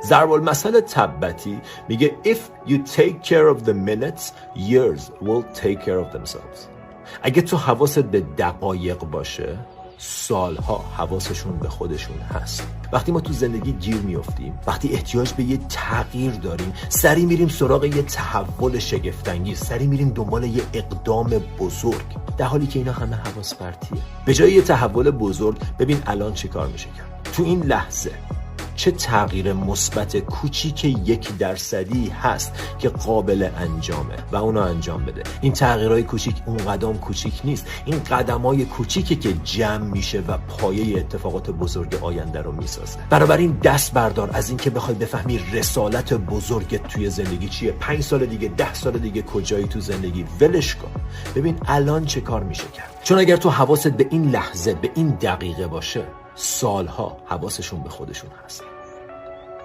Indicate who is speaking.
Speaker 1: ضرب المثل تبتی میگه if you take care of the minutes, years will take care of themselves. اگه تو حواست به دقایق باشه، سالها حواسشون به خودشون هست. وقتی ما تو زندگی گیر میافتیم، وقتی احتیاج به یه تغییر داریم، سری میریم سراغ یه تحول شگفت‌انگیز، سری میریم دنبال یه اقدام بزرگ، در حالی که اینا همه حواس پرتیه. به جای یه تحول بزرگ، ببین الان چی کار میشه کرد. تو این لحظه چه تغییر مثبت کوچیک 1% هست که قابل انجامه و اونو انجام بده. این تغییرهای کوچیک اون قدم کوچیک نیست، این قدمای کوچیکی که جمع میشه و پایه اتفاقات بزرگ آینده رو میسازه. بنابراین دست بردار از این که بخوای بفهمی رسالت بزرگت توی زندگی چیه. 5 سال دیگه، 10 سال دیگه کجایی تو زندگی، ولش کن. ببین الان چه کار میشه کرد. چون اگر تو حواست به این لحظه، به این دقیقه باشه، سالها حواسشون به خودشون هست.